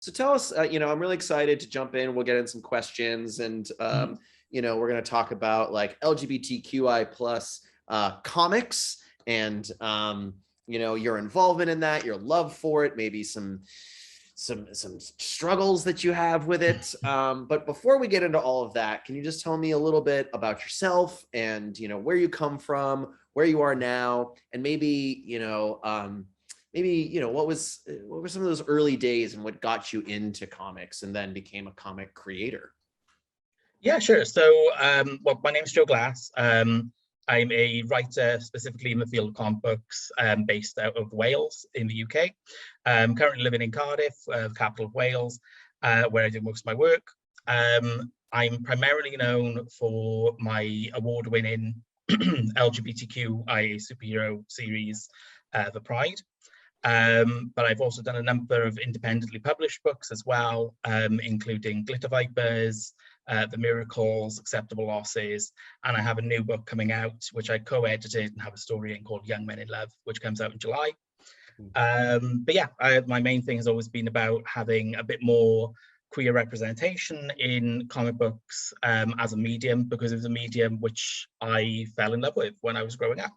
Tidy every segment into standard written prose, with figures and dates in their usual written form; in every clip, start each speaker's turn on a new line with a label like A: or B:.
A: So tell us, I'm really excited to jump in. We'll get in some questions, and
B: Mhm.
A: we're going to talk about like LGBTQI plus comics, and your involvement in that, your love for it, maybe some struggles that you have with it. But before we get into all of that, can you just tell me a little bit about yourself and where you come from, where you are now, and maybe what were some of those early days and what got you into comics and then became a comic creator?
B: Yeah, sure. So, well, my name's Joe Glass. I'm a writer specifically in the field of comic books, based out of Wales in the UK. Currently living in Cardiff, the capital of Wales, where I do most of my work. I'm primarily known for my award-winning LGBTQIA superhero series, The Pride. But I've also done a number of independently published books as well, including Glitter Vipers, The Miracles, Acceptable Losses, and I have a new book coming out, which I co-edited and have a story in called Young Men in Love, which comes out in July. But yeah, my main thing has always been about having a bit more queer representation in comic books as a medium, because it was a medium which I fell in love with when I was growing up,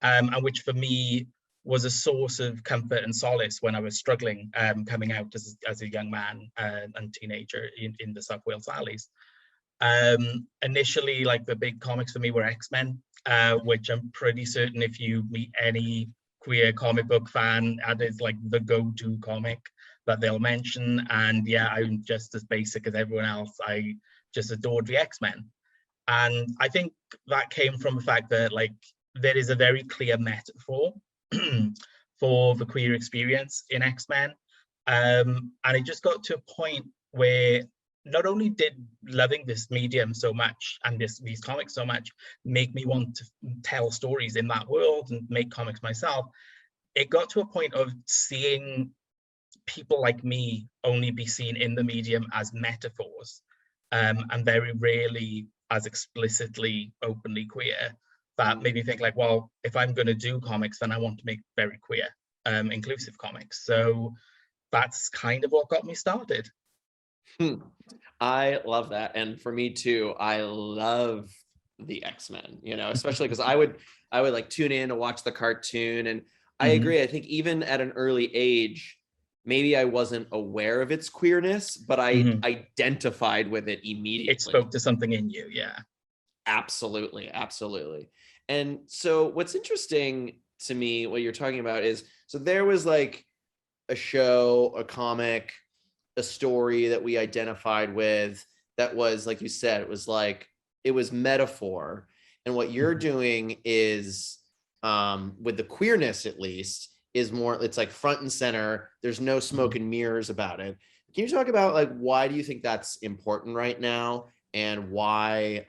B: and which for me was a source of comfort and solace when I was struggling coming out as a young man and teenager in the South Wales valleys. Initially, like the big comics for me were X-Men, which I'm pretty certain if you meet any queer comic book fan, that is like the go-to comic that they'll mention. And yeah, I'm just as basic as everyone else. I just adored the X-Men. And I think that came from the fact that like there is a very clear metaphor for the queer experience in X-Men. And it just got to a point where not only did loving this medium so much and these comics so much make me want to tell stories in that world and make comics myself, it got to a point of seeing people like me only be seen in the medium as metaphors, and very rarely as explicitly openly queer. That made me think like, well, if I'm going to do comics, then I want to make very queer, inclusive comics. So that's kind of what got me started.
A: I love that. And for me too, I love the X-Men, especially because I would like tune in to watch the cartoon. And I
B: Mhm.
A: agree. I think even at an early age, maybe I wasn't aware of its queerness, but I
B: Mhm.
A: identified with it
B: It
A: immediately.
B: spoke to something in you, yeah.
A: Absolutely, absolutely. And so what's interesting to me, what you're talking about is, so there was like a show, a comic, a story that we identified with that was, like you said, it was metaphor. And what you're
B: Mhm.
A: doing is, with the queerness at least, is more, it's like front and center. There's no smoke
B: Mhm.
A: and mirrors about it. Can you talk about like why do you think that's important right now, and why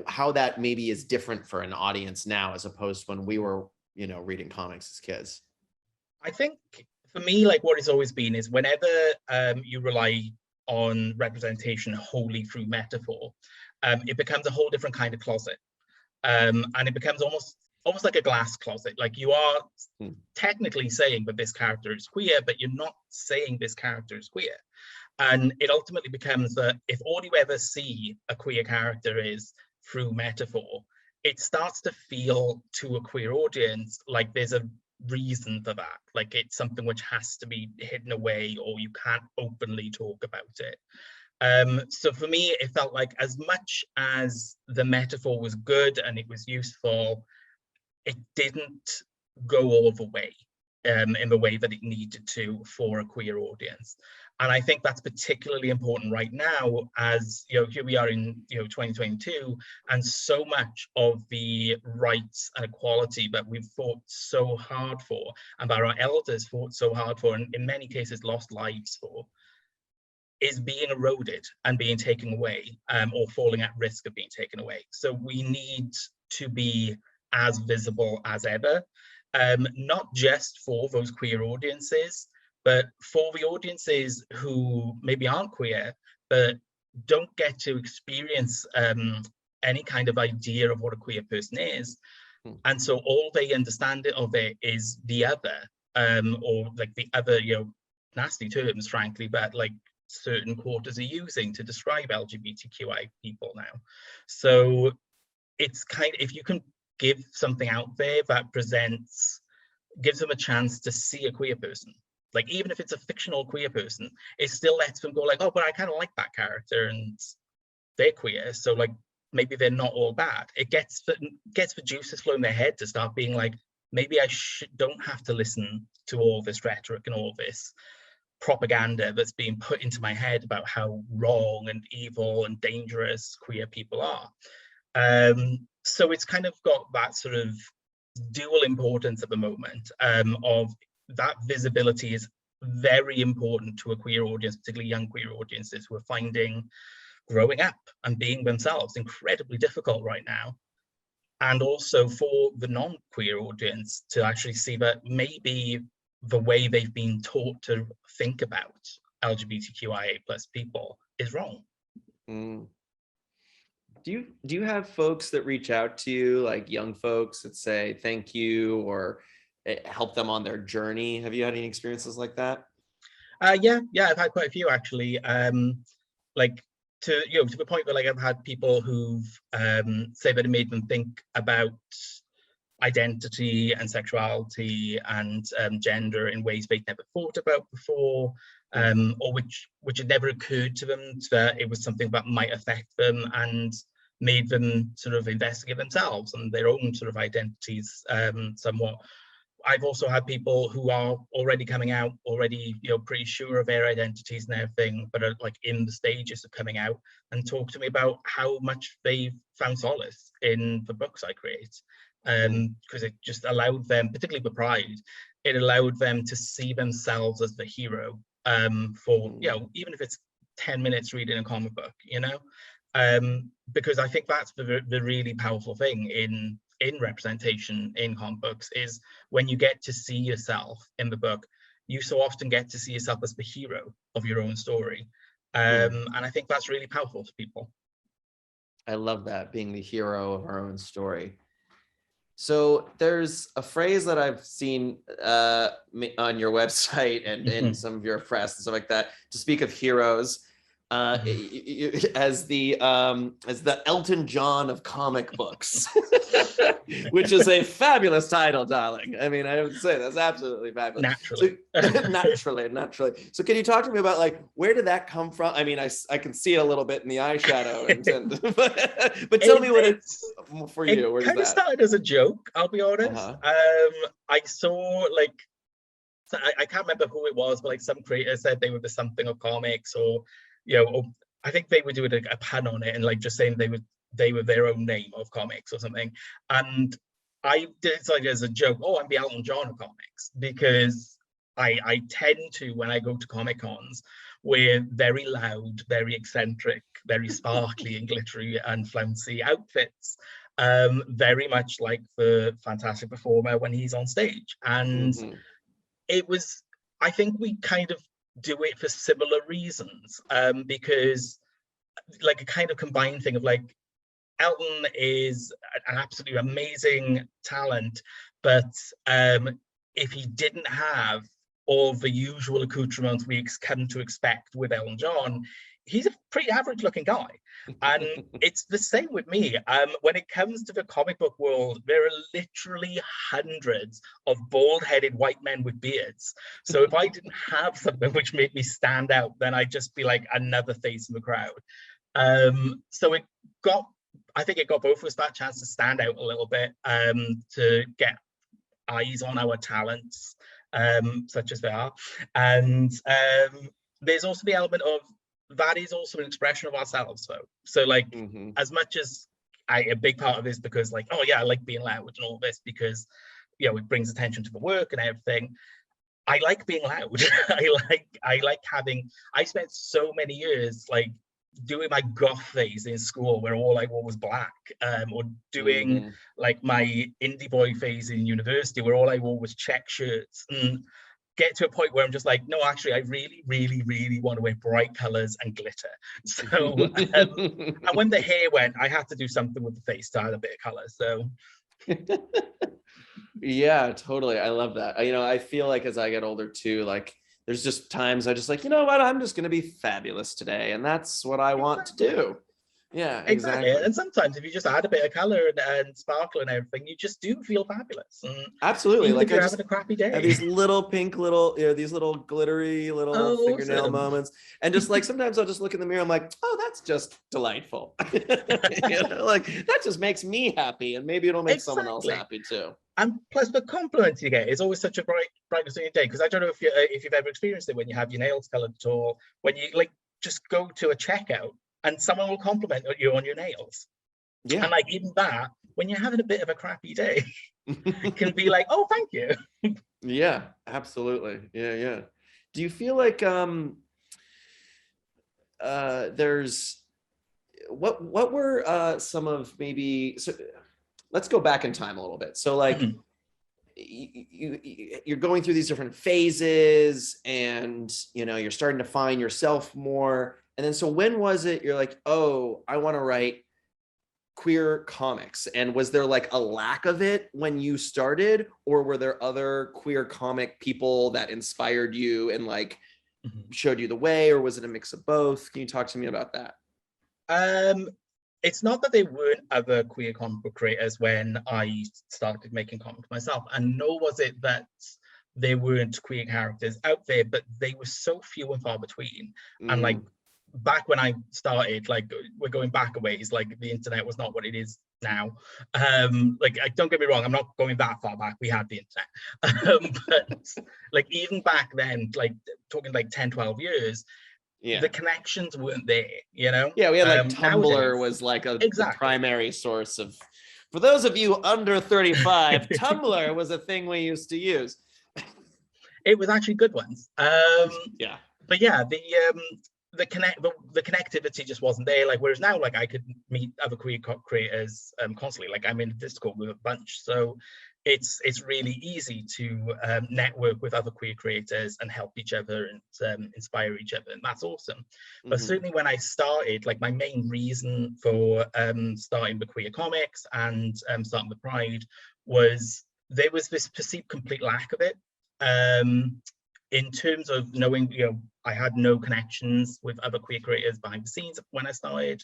A: how that maybe is different for an audience now as opposed to when we were reading comics as kids?
B: I think for me, like what it's always been is whenever you rely on representation wholly through metaphor, it becomes a whole different kind of closet. And it becomes almost like a glass closet. Like you are
A: Hmm.
B: technically saying that this character is queer, but you're not saying this character is queer. And it ultimately becomes that if all you ever see a queer character is through metaphor, it starts to feel to a queer audience like there's a reason for that. Like it's something which has to be hidden away or you can't openly talk about it. So for me, it felt like as much as the metaphor was good and it was useful, it didn't go all the way in the way that it needed to for a queer audience. And I think that's particularly important right now, as here we are in 2022, and so much of the rights and equality that we've fought so hard for, and that our elders fought so hard for, and in many cases lost lives for, is being eroded and being taken away, or falling at risk of being taken away. So we need to be as visible as ever, not just for those queer audiences, but for the audiences who maybe aren't queer, but don't get to experience any kind of idea of what a queer person is.
A: Hmm.
B: And so all they understand of it is the other, or like the other, nasty terms, frankly, but like certain quarters are using to describe LGBTQI people now. So it's kind of, if you can give something out there that gives them a chance to see a queer person, like even if it's a fictional queer person, it still lets them go like, oh, but I kind of like that character and they're queer, so like maybe they're not all bad. It gets the juices flowing in their head to start being like, maybe I don't have to listen to all this rhetoric and all this propaganda that's being put into my head about how wrong and evil and dangerous queer people are. So it's kind of got that sort of dual importance at the moment, of that visibility is very important to a queer audience, particularly young queer audiences who are finding growing up and being themselves incredibly difficult right now. And also for the non-queer audience to actually see that maybe the way they've been taught to think about LGBTQIA plus people is wrong.
A: Mm. Do you have folks that reach out to you, like young folks that say thank you or help them on their journey? Have you had any experiences like that?
B: Yeah, I've had quite a few actually. Like to the point where like I've had people who've say that it made them think about identity and sexuality and gender in ways they'd never thought about before, or which had never occurred to them that it was something that might affect them, and made them sort of investigate themselves and their own sort of identities somewhat. I've also had people who are already coming out, already pretty sure of their identities and everything, but are like in the stages of coming out, and talk to me about how much they've found solace in the books I create. Because it just allowed them, particularly with Pride, it allowed them to see themselves as the hero for, even if it's 10 minutes reading a comic book, because I think that's the really powerful thing in representation in comic books, is when you get to see yourself in the book, you so often get to see yourself as the hero of your own story. And I think that's really powerful to people.
A: I love that, being the hero of our own story. So there's a phrase that I've seen on your website and in some of your press and stuff like that, to speak of heroes as the Elton John of comic books, which is a fabulous title, darling. I mean, I would say that's absolutely fabulous.
B: Naturally.
A: So, naturally. So can you talk to me about like, where did that come from? I mean, I can see it a little bit in the eyeshadow, but tell me what it's for you. Where
B: it kind of started as a joke, I'll be honest. I saw like, I can't remember who it was, but like some creator said they were the something of comics, or or I think they were doing a pun on it and like just saying they were their own name of comics or something. And I decided as a joke, oh, I'm the Elton John of comics, because I tend to, when I go to Comic Cons, wear very loud, very eccentric, very sparkly and glittery and flouncy outfits, very much like the fantastic performer when he's on stage. And it was, I think we kind of do it for similar reasons, because like a kind of combined thing of like, Elton is an absolutely amazing talent, but if he didn't have all the usual accoutrements we come to expect with Elton John, he's a pretty average looking guy. And it's the same with me. When it comes to the comic book world, there are literally hundreds of bald-headed white men with beards. So if I didn't have something which made me stand out, then I'd just be like another face in the crowd. So I think it got both of us that chance to stand out a little bit, to get eyes on our talents, such as they are. And there's also the element of, that is also an expression of ourselves though. So like, as much as a big part of it is because like, oh yeah, I like being loud and all this, because it brings attention to the work and everything. I like being loud. I spent so many years like doing my goth phase in school where all I wore was black, or doing like my indie boy phase in university where all I wore was check shirts, and get to a point where I'm just like, no, actually, I really, really, really want to wear bright colors and glitter. So, and when the hair went, I had to do something with the face to add a bit of color. So,
A: yeah, totally. I love that. I feel like as I get older too, like there's just times I just like, you know what, I'm just going to be fabulous today, and that's what I want to
B: Exactly.
A: do. Yeah,
B: Exactly.
A: exactly.
B: And sometimes if you just add a bit of color and sparkle and everything, you just do feel fabulous. And
A: Absolutely.
B: even if
A: Like I
B: you're having
A: just
B: a crappy
A: have
B: day.
A: these little pink little, these little glittery little fingernail
B: Awesome.
A: moments. And just like sometimes I'll just look in the mirror, I'm like, oh, that's just delightful. Like that just makes me happy. And maybe it'll make someone else
B: Exactly.
A: happy too.
B: And plus the compliments you get is always such a brightness in your day. Because I don't know if you've ever experienced it when you have your nails colored at all, when you like just go to a checkout and someone will compliment you on your nails.
A: Yeah.
B: And like even that, when you're having a bit of a crappy day, can be like, oh, thank you.
A: Yeah, absolutely. Yeah, yeah. Do you feel like there's what were some of maybe, so let's go back in time a little bit. So like you're going through these different phases, and you're starting to find yourself more, and then so when was it you're like, oh, I want to write queer comics? And was there like a lack of it when you started, or were there other queer comic people that inspired you and like showed you the way, or was it a mix of both? Can you talk to me about that?
B: Um, it's not that there weren't other queer comic book creators when I started making comics myself, and nor was it that there weren't queer characters out there, but they were so few and far between. And like back when I started, like we're going back a ways, like the internet was not what it is now. Like don't get me wrong, I'm not going that far back. We had the internet. But like even back then, like talking like 10, 12 years,
A: Yeah.
B: the connections weren't there, you know?
A: Yeah, we had like Tumblr
B: Nowadays,
A: was like the
B: exactly.
A: primary source of, for those of you under 35, Tumblr was a thing we used to use.
B: It was actually good ones.
A: Yeah.
B: But yeah, the connectivity just wasn't there. Like whereas now, like I could meet other queer creators constantly. Like I'm in a Discord with a bunch, so it's really easy to network with other queer creators and help each other and inspire each other, and that's awesome. But certainly when I started, like my main reason for starting the queer comics and starting the Pride was there was this perceived complete lack of it. In terms of knowing, I had no connections with other queer creators behind the scenes when I started.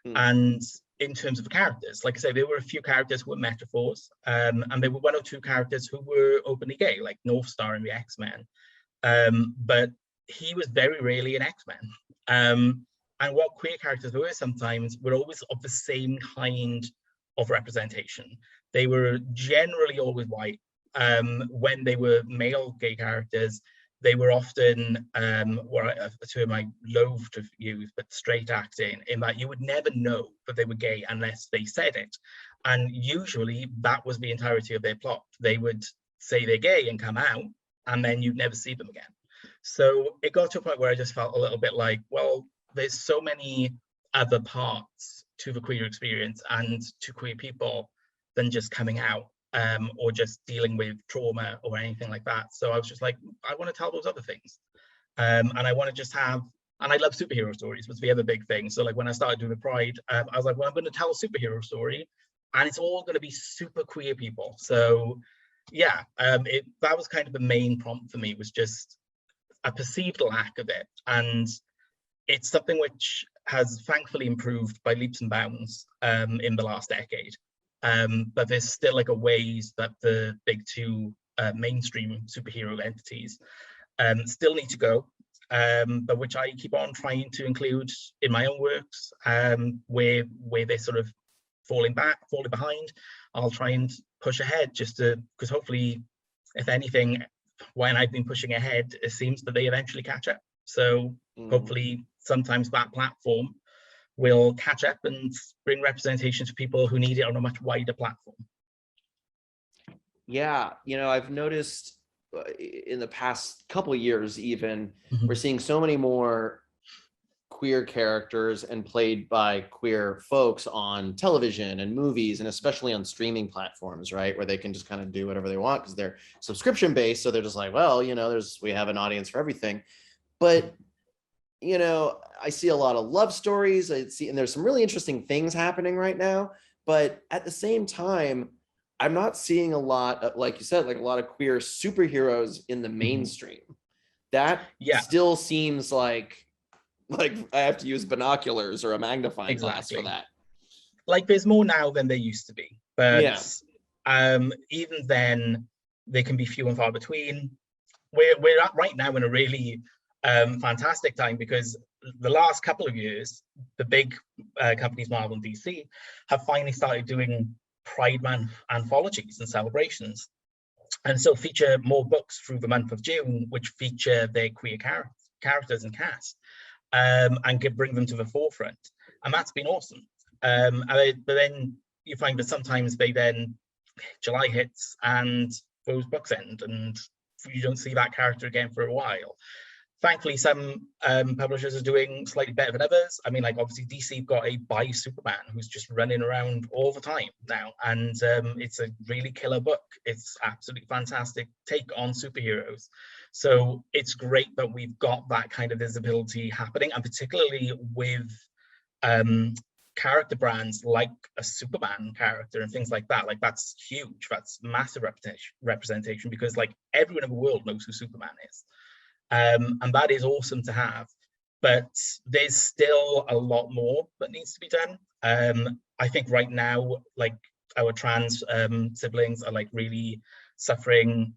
B: And in terms of the characters, like I say, there were a few characters who were metaphors, and there were one or two characters who were openly gay, like North Star in the X-Men. But he was very rarely an X-Men. And what queer characters were sometimes were always of the same kind of representation. They were generally always white. When they were male gay characters, they were often a term I loathe to use, but straight acting, in that you would never know that they were gay unless they said it. And usually that was the entirety of their plot. They would say they're gay and come out, and then you'd never see them again. So it got to a point where I just felt a little bit like, well, there's so many other parts to the queer experience and to queer people than just coming out. Or just dealing with trauma or anything like that. So I was just like, I want to tell those other things. And I want to just have, and I love superhero stories, was the other big thing. So like when I started doing the Pride, I was like, well, I'm going to tell a superhero story and it's all going to be super queer people. So yeah, that was kind of the main prompt for me, was just a perceived lack of it. And it's something which has thankfully improved by leaps and bounds in the last decade. But there's still like a ways that the big two mainstream superhero entities still need to go, but which I keep on trying to include in my own works, where they're sort of falling behind. I'll try and push ahead just to, because hopefully, if anything, when I've been pushing ahead, it seems that they eventually catch up. So hopefully sometimes that platform will catch up and bring representation to people who need it on a much wider platform.
A: Yeah, I've noticed in the past couple of years, even we're seeing so many more queer characters and played by queer folks on television and movies, and especially on streaming platforms, right, where they can just kind of do whatever they want because they're subscription based. So they're just like, well, we have an audience for everything. But I see a lot of love stories. And there's some really interesting things happening right now. But at the same time, I'm not seeing a lot of, like you said, like a lot of queer superheroes in the mainstream. That
B: Yeah,
A: still seems like I have to use binoculars or a magnifying glass for
B: exactly.
A: that.
B: Like there's more now than there used to be, but
A: Yeah.
B: even then they can be few and far between. We're at right now in a really fantastic time, because the last couple of years, the big companies, Marvel and DC, have finally started doing Pride Month anthologies and celebrations, and so feature more books through the month of June, which feature their queer characters and cast, and bring them to the forefront. And that's been awesome. But then you find that sometimes July hits and those books end, and you don't see that character again for a while. Thankfully, some publishers are doing slightly better than others. I mean, like obviously DC got a bi Superman who's just running around all the time now, and it's a really killer book. It's absolutely fantastic take on superheroes. So it's great that we've got that kind of visibility happening, and particularly with character brands like a Superman character and things like that. Like that's huge. That's massive representation, because like everyone in the world knows who Superman is. And that is awesome to have, but there's still a lot more that needs to be done. I think right now, like our trans siblings are like really suffering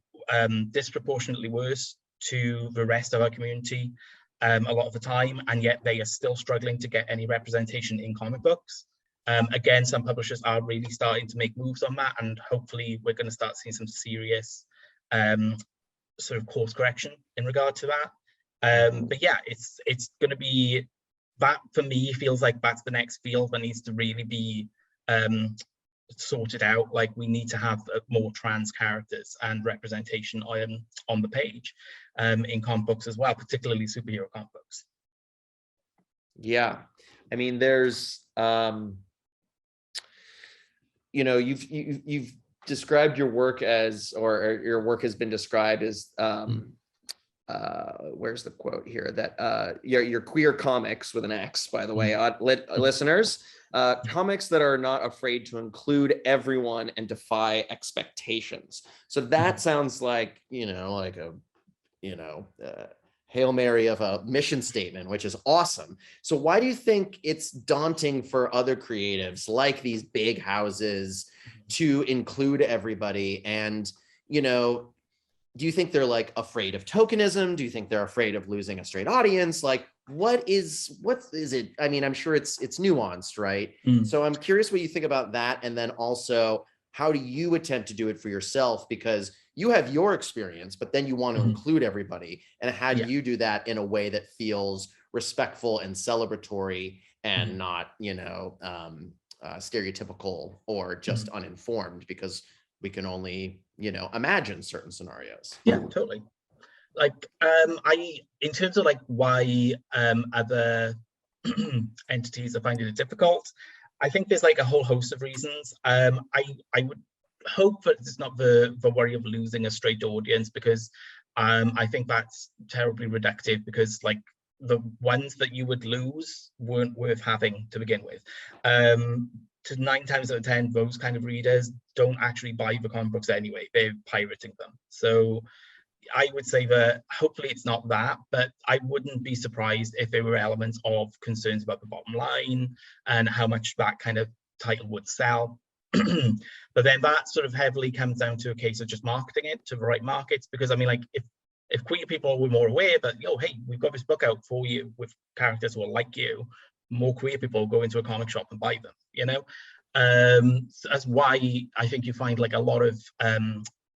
B: disproportionately worse to the rest of our community a lot of the time, and yet they are still struggling to get any representation in comic books. Again, some publishers are really starting to make moves on that, and hopefully we're going to start seeing some serious sort of course correction in regard to that. But yeah, it's going to be that, for me, feels like that's the next field that needs to really be sorted out. Like we need to have more trans characters and representation on the page in comic books as well, particularly superhero comic books.
A: Yeah, I mean, there's you know, you've described your work as, or your work has been described as where's the quote here, that your queer comics, with an X, by the way, listeners, comics that are not afraid to include everyone and defy expectations. So that sounds like, like a Hail Mary of a mission statement, which is awesome. So why do you think it's daunting for other creatives like these big houses to include everybody? And, do you think they're like afraid of tokenism? Do you think they're afraid of losing a straight audience? Like, what is it? I mean, I'm sure it's nuanced, right? So I'm curious what you think about that. And then also, how do you attempt to do it for yourself? Because you have your experience, but then you want to include everybody. And how do you do that in a way that feels respectful and celebratory and not, stereotypical or just uninformed, because we can only, imagine certain scenarios.
B: Yeah, totally. Like, in terms of like why other entities are finding it difficult, I think there's like a whole host of reasons. I would hope that it's not the worry of losing a straight audience, because I think that's terribly reductive, because like the ones that you would lose weren't worth having to begin with. To 9 times out of 10, those kind of readers don't actually buy the comic books anyway. They're pirating them. So I would say that hopefully it's not that, but I wouldn't be surprised if there were elements of concerns about the bottom line and how much that kind of title would sell. But then that sort of heavily comes down to a case of just marketing it to the right markets. Because I mean, like if queer people were more aware that, hey, we've got this book out for you with characters who are like you, more queer people go into a comic shop and buy them, So that's why I think you find like a lot of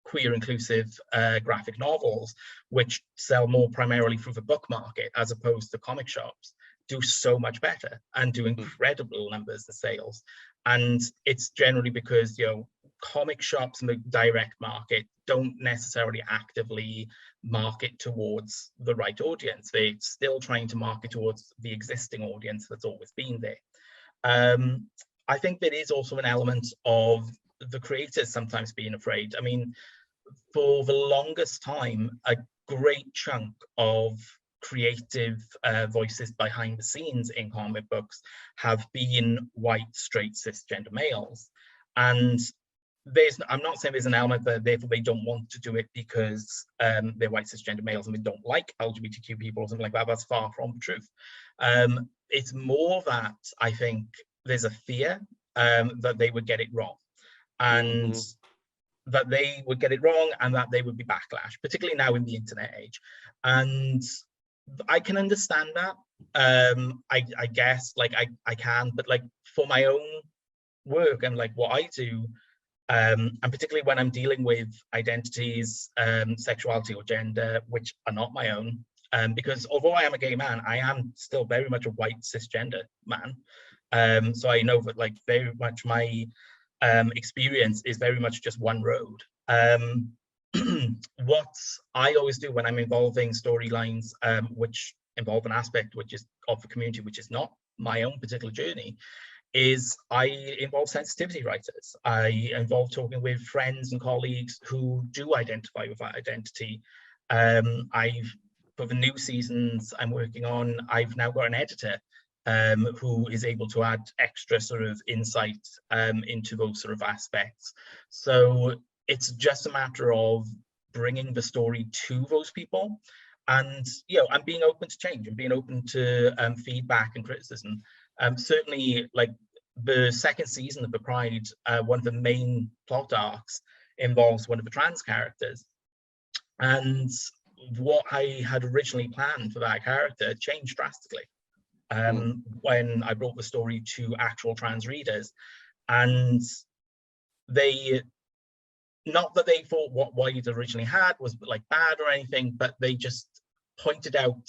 B: queer inclusive graphic novels, which sell more primarily through the book market as opposed to comic shops, do so much better and do incredible numbers of sales. And it's generally because, comic shops in the direct market don't necessarily actively market towards the right audience. They're still trying to market towards the existing audience that's always been there. I think there is also an element of the creators sometimes being afraid. I mean, for the longest time, a great chunk of creative voices behind the scenes in comic books have been white, straight, cisgender males. And I'm not saying there's an element that therefore they don't want to do it because they're white cisgender males and they don't like LGBTQ people or something like that. That's far from the truth. It's more that I think there's a fear that they would get it wrong, and that they would get it wrong and that they would be backlash, particularly now in the internet age. And I can understand that. I guess like I can, but like for my own work and like what I do, and particularly when I'm dealing with identities, sexuality or gender, which are not my own, because although I am a gay man, I am still very much a white cisgender man. So I know that like very much my experience is very much just one road. What I always do when I'm involving storylines which involve an aspect which is of the community, which is not my own particular journey, is I involve sensitivity writers. I involve talking with friends and colleagues who do identify with that identity. For the new seasons I'm working on, I've now got an editor who is able to add extra sort of insight into those sort of aspects. So it's just a matter of bringing the story to those people, and and being open to change and being open to feedback and criticism. Certainly, like the second season of The Pride, one of the main plot arcs involves one of the trans characters, and what I had originally planned for that character changed drastically when I brought the story to actual trans readers. And they, not that they thought what Wide originally had was like bad or anything, but they just pointed out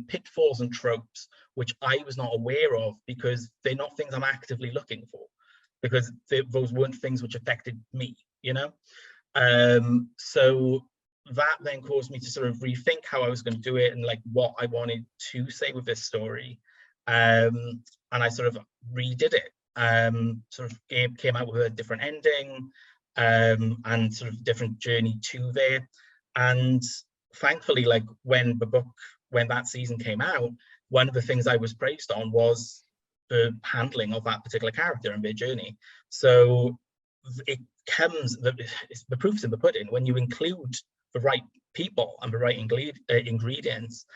B: pitfalls and tropes which I was not aware of, because they're not things I'm actively looking for, because those weren't things which affected me, so that then caused me to sort of rethink how I was going to do it and like what I wanted to say with this story. And I sort of redid it, sort of came out with a different ending and sort of different journey to there. And thankfully, like when that season came out, one of the things I was praised on was the handling of that particular character and their journey. So it comes, the proof's in the pudding. When you include the right people and the right ingredients,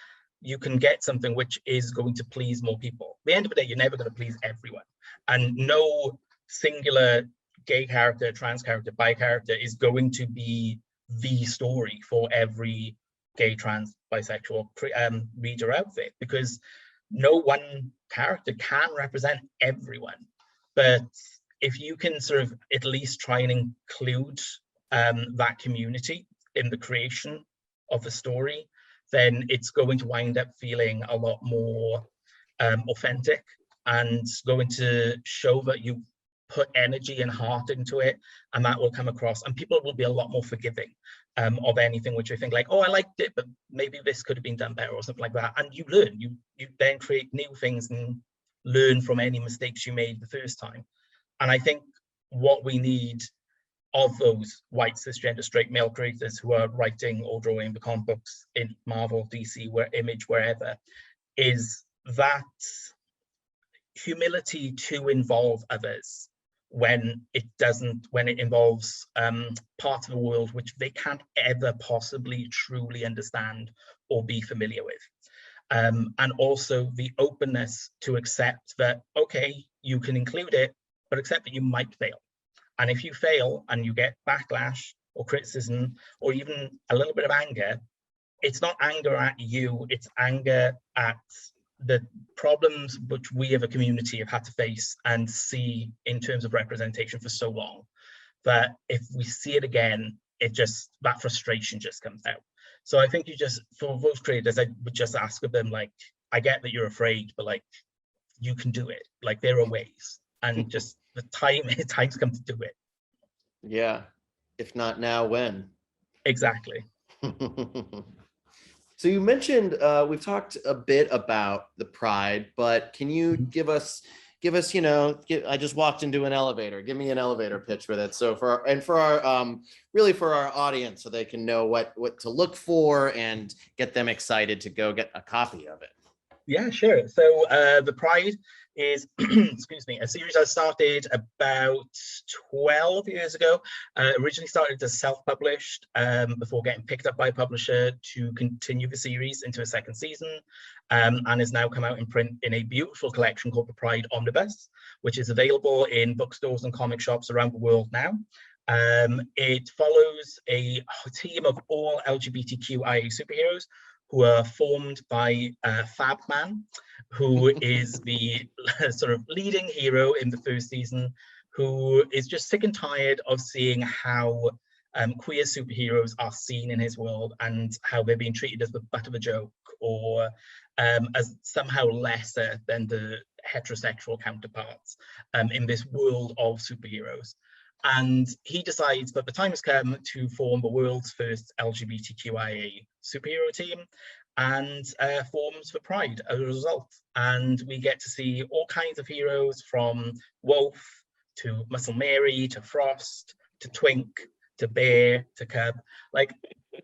B: you can get something which is going to please more people. At the end of the day, you're never going to please everyone, and no singular gay character, trans character, bi character is going to be the story for every gay, trans, bisexual reader out there, because no one character can represent everyone. But if you can sort of at least try and include that community in the creation of the story, then it's going to wind up feeling a lot more authentic, and going to show that you put energy and heart into it, and that will come across, and people will be a lot more forgiving of anything which you think like, oh, I liked it, but maybe this could have been done better or something like that. And you learn, you then create new things and learn from any mistakes you made the first time. And I think what we need of those white cisgender straight male creators who are writing or drawing the comic books in Marvel, DC, Image, wherever, is that humility to involve others when it involves parts of the world which they can't ever possibly truly understand or be familiar with. And also the openness to accept that, okay, you can include it, but accept that you might fail. And if you fail and you get backlash or criticism or even a little bit of anger, it's not anger at you, it's anger at the problems which we as a community have had to face and see in terms of representation for so long, that if we see it again, that frustration just comes out. So I think for those creators, I would just ask of them, like, I get that you're afraid, but like, you can do it. Like, there are ways, and just time's come to do it.
A: Yeah. If not now, when?
B: Exactly.
A: So you mentioned, we've talked a bit about the Pride, but can you give us, I just walked into an elevator. Give me an elevator pitch with it. So for our audience, so they can know what to look for and get them excited to go get a copy of it.
B: Yeah, sure. So the Pride is, excuse me, a series I started about 12 years ago. Originally started as self-published before getting picked up by a publisher to continue the series into a second season, and has now come out in print in a beautiful collection called the Pride Omnibus, which is available in bookstores and comic shops around the world now. It follows a team of all LGBTQIA superheroes who are formed by Fab Man, who is the sort of leading hero in the first season, who is just sick and tired of seeing how queer superheroes are seen in his world and how they're being treated as the butt of a joke, or as somehow lesser than the heterosexual counterparts in this world of superheroes. And he decides that the time has come to form the world's first LGBTQIA superhero team, and forms the Pride as a result. And we get to see all kinds of heroes, from Wolf to Muscle Mary to Frost to Twink to Bear to Cub. Like,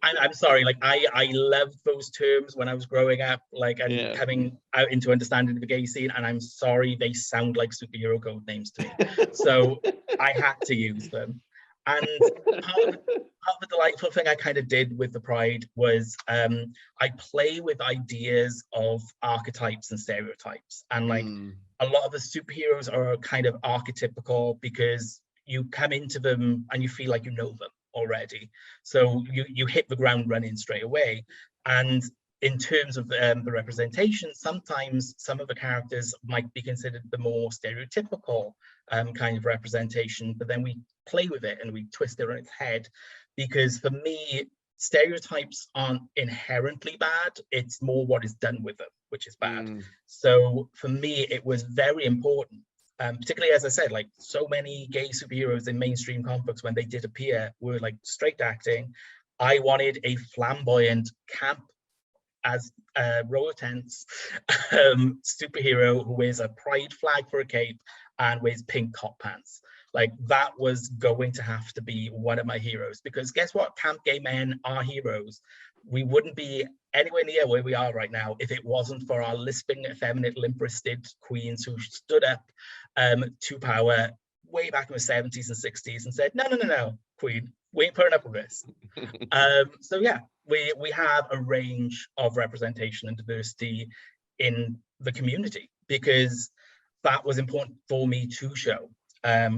B: I'm sorry, like I loved those terms when I was growing up, like, and coming out into understanding the gay scene, and I'm sorry, they sound like superhero code names to me. So I had to use them. And part of the delightful thing I kind of did with the Pride was I play with ideas of archetypes and stereotypes. And like a lot of the superheroes are kind of archetypical because you come into them and you feel like you know them already. So you hit the ground running straight away. And in terms of the representation, sometimes some of the characters might be considered the more stereotypical kind of representation, but then we play with it and we twist it on its head, because for me, stereotypes aren't inherently bad, it's more what is done with them, which is bad. So for me, it was very important, particularly, as I said, like so many gay superheroes in mainstream comic books, when they did appear, were like straight acting. I wanted a flamboyant, camp as roller tents superhero who wears a pride flag for a cape and wears pink hot pants. Like, that was going to have to be one of my heroes, because guess what? Camp gay men are heroes. We wouldn't be anywhere near where we are right now if it wasn't for our lisping, effeminate, limp-wristed queens who stood up to power way back in the 70s and 60s and said, no, queen, we ain't putting up with this. So yeah, we have a range of representation and diversity in the community, because that was important for me to show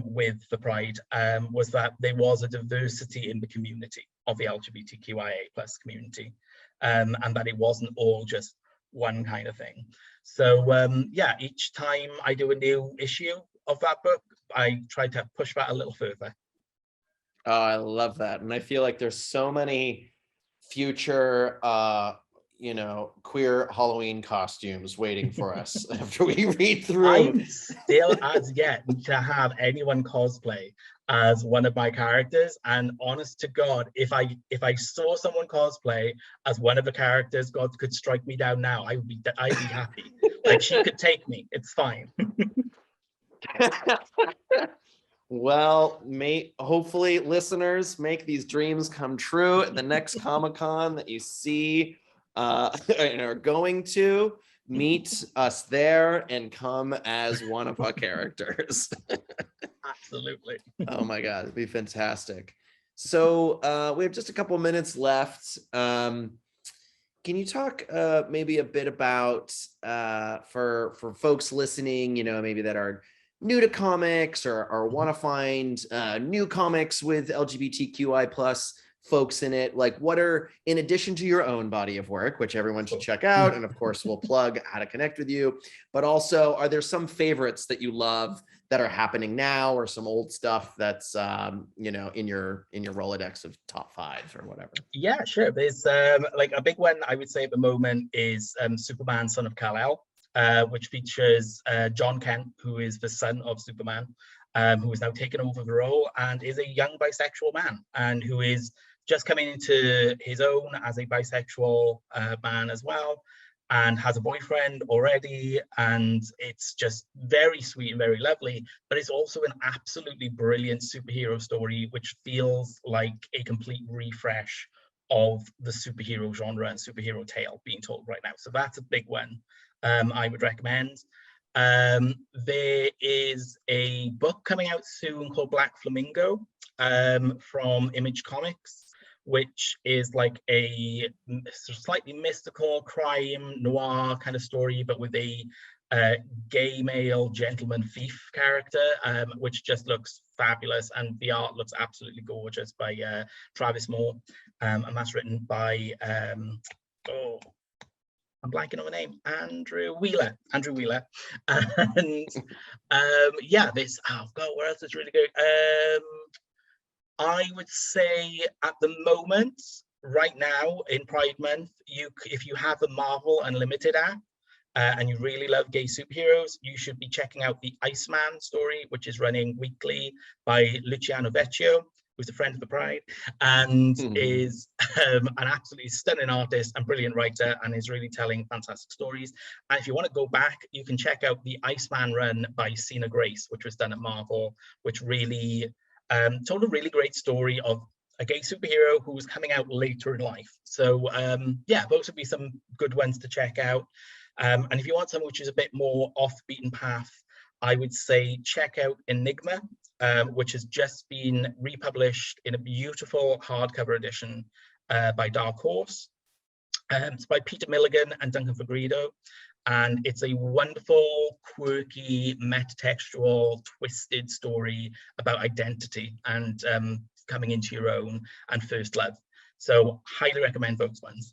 B: with the Pride, was that there was a diversity in the community of the LGBTQIA plus community, and that it wasn't all just one kind of thing. So yeah, each time I do a new issue of that book, I try to push that a little further.
A: Oh, I love that. And I feel like there's so many future queer Halloween costumes waiting for us after we read through.
B: I'm still as yet to have anyone cosplay as one of my characters, and honest to God, if I saw someone cosplay as one of the characters, God could strike me down now, I'd be happy. Like, she could take me, it's fine.
A: Well, hopefully listeners make these dreams come true at the next Comic-Con that you see and are going to. Meet us there and come as one of our characters.
B: Absolutely.
A: Oh my God, it'd be fantastic. So we have just a couple minutes left. Can you talk maybe a bit about for folks listening, maybe that are new to comics or want to find new comics with LGBTQI plus folks in it, like what are, in addition to your own body of work, which everyone should check out, and of course we'll plug how to connect with you, but also are there some favorites that you love that are happening now, or some old stuff that's in your Rolodex of top 5 or whatever?
B: Yeah, sure. There's like a big one I would say at the moment is Superman, Son of Kal-El, which features John Kent, who is the son of Superman, who has now taken over the role and is a young bisexual man, and who is just coming into his own as a bisexual man as well, and has a boyfriend already, and it's just very sweet and very lovely, but it's also an absolutely brilliant superhero story, which feels like a complete refresh of the superhero genre and superhero tale being told right now. So that's a big one I would recommend. There is a book coming out soon called Black Flamingo from Image Comics, which is like a slightly mystical crime noir kind of story, but with a gay male gentleman thief character, which just looks fabulous, and the art looks absolutely gorgeous by Travis Moore, and that's written by I'm blanking on the name, Andrew Wheeler. And yeah, this, oh god, what else is really good? I would say at the moment, right now in Pride Month, if you have the Marvel Unlimited app and you really love gay superheroes, you should be checking out the Iceman story, which is running weekly by Luciano Vecchio, who's a friend of the Pride, and is an absolutely stunning artist and brilliant writer, and is really telling fantastic stories. And if you want to go back, you can check out the Iceman run by Sina Grace, which was done at Marvel, which really told a really great story of a gay superhero who was coming out later in life. So yeah, those would be some good ones to check out. And if you want something which is a bit more off the beaten path, I would say check out Enigma, which has just been republished in a beautiful hardcover edition by Dark Horse. It's by Peter Milligan and Duncan Fegredo, and it's a wonderful, quirky, metatextual, twisted story about identity and coming into your own and first love. So highly recommend those ones.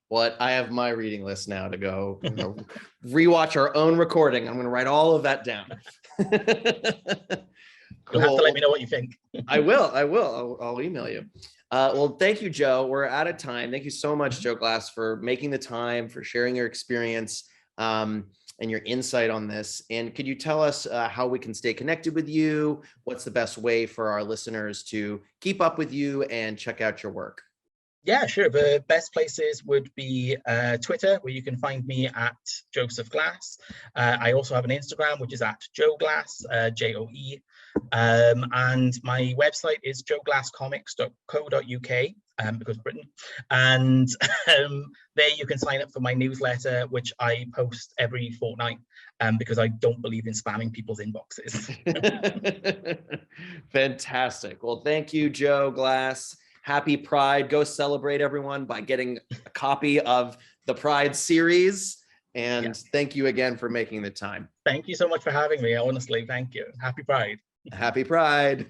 A: What I have my reading list now to go rewatch our own recording. I'm going to write all of that down.
B: Cool. You'll have to let me know what you think.
A: I will. I'll email you. Well, thank you, Joe. We're out of time. Thank you so much, Joe Glass, for making the time, for sharing your experience and your insight on this. And could you tell us how we can stay connected with you? What's the best way for our listeners to keep up with you and check out your work?
B: Yeah, sure. The best places would be Twitter, where you can find me at Joseph Glass. I also have an Instagram, which is at Joe Glass, Joe. And my website is joeglasscomics.co.uk, because Britain. And there you can sign up for my newsletter, which I post every fortnight, because I don't believe in spamming people's inboxes.
A: Fantastic. Well, thank you, Joe Glass. Happy Pride. Go celebrate, everyone, by getting a copy of the Pride series. And thank you again for making the time.
B: Thank you so much for having me. Honestly, thank you. Happy Pride.
A: Happy Pride.